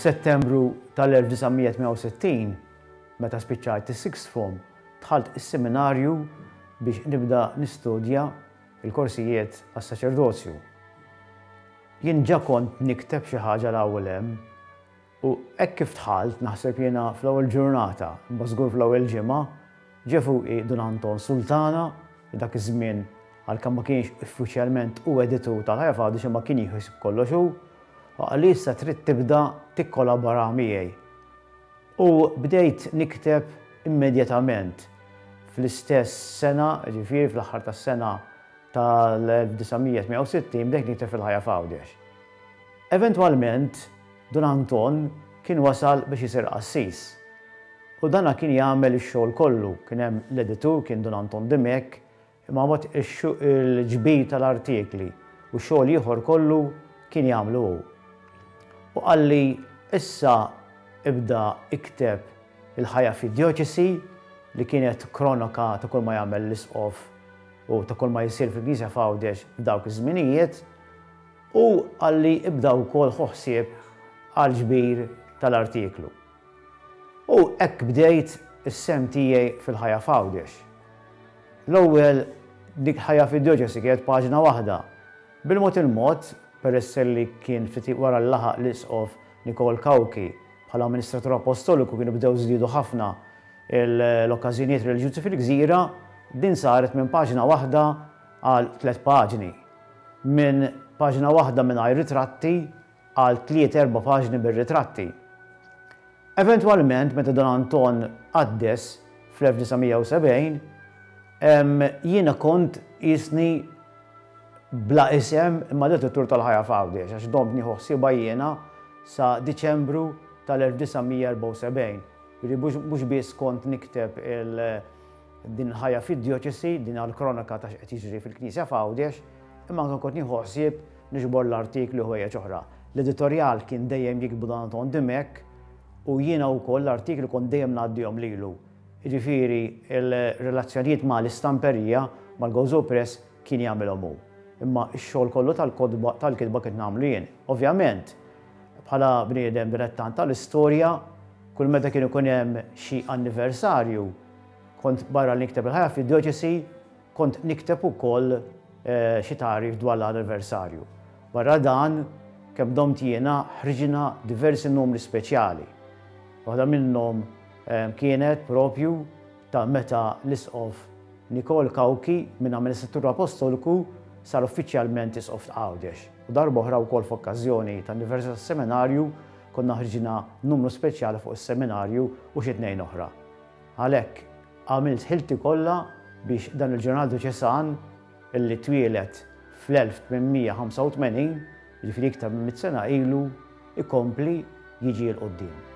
F'Settembru tal-1968, meta spiċċajt is-sixth form, dħalt is-seminarju biex nibda nistudja il-korsijiet għas-saċerdozju. Jien ġa kont nikteb xi ħaġa l-ewwel hemm u hekk kif dħalt naħseb jiena fl-ewwel ġurnata, imma żgur fl-ewwel ġimgħa, ġie fuqi Dun Anton Sultana, dak iż-żmien għalkemm ma kienx uffiċjalment hu editur tal-Ħajja Fawdex imma kien jieħu kollox hu, għalli issa trid tibda tikkolabora miegħi. U bdejt nikteb immedjatament fl-istess sena, ġifieri fl-aħħar tas-sena tal-1968 bdejt nikteb fil-Ħajja Fawdex. Eventwalment Dun Anton kien wasal biex isir qassis. U dana kien jagħmel ix-xogħol kollu, kien hemm l-editur kien Dun Anton Dimek, imma mod il-ġbir tal-artikli u x-xogħol ieħor kollu kien jagħmlu hu. U qalli issa ibda ikteb Il-Ħajja fid-Diocese li kienet kronika ta' kull ma jagħmel l-isqof u ta' kull ma jsir fil-Knisja Fawdex f'dawk iż-żminijiet u qalli ibda wkoll ħoħsieb għal ġbir tal-artiklu. U hekk bdejt is-sem tiegħi fil-Ħajja Fawdex. L-ewwel dik Ħajja fid-Diocese kienet paġna waħda. Bil-mod il-mod, peress li kien wara l-laħaq l-isqof Nikol Kawki bħala amministratur apostoliku kienu bdew żdiedu ħafna l-okkażjonijiet reliġjużi fil-Gżira, din saret minn paġna waħda għal 3 paġni. Minn paġna waħda mingħajr ritratti għal 3-4 paġni bir-ritratti. Eventwalment, meta Dun Anton għaddes fl-1970, jiena kont jisni bla isem imma l-editur tal-Ħajja Fawdex, għax domtni ħoħsiba jiena sa Diċembru tal-1974. Mhux biss kont nikteb din Ħajja fid-Diocese, din għall-kronika ta' x'qed jiġri fil-Knisja Fawdex, imma kont nieħoħsieb niġbor l-artikli u ħwejjeġ oħra. L-editorjal kien dejjem jikbu Dun Anton Dimek u jiena wkoll l-artikli kont dejjem ngħaddihom lilu. Jiġifieri il-relazzjonijiet mal-istamperija mal-Gozo Press kien jagħmilhom hu. Imma x-xogħol kollu tal-kitba kien nagħmlu jien. Ovvjament, bħala bniedem dilettant tal-istorja, kull meta kien ikun hemm xi anniversarju, kont barra li nikteb Il-Ħajja fid-Diocese, kont nikteb ukoll xi tarif dwar l-anniversarju. Barra dan, kemm domt jiena ħriġna diversi numri speċjali. Waħda minnhom kienet propju ta' meta l-isqof Nikol Kawki minn amministratur apostoliku sar uffiċjalment isqof ta' Għawdex. U darba oħra wkoll f'okkażjoni tal-anniversarju tas-seminarju konna ħriġna numru speċjali fuq is-seminarju u xi tnejn oħra. Għalhekk għamilt ħilti kollha biex dan il-ġurnal diċesan illi twielet fl-1885, jiġifieri iktar minn 100 sena ilu, ikompli jiġi l-qudiem.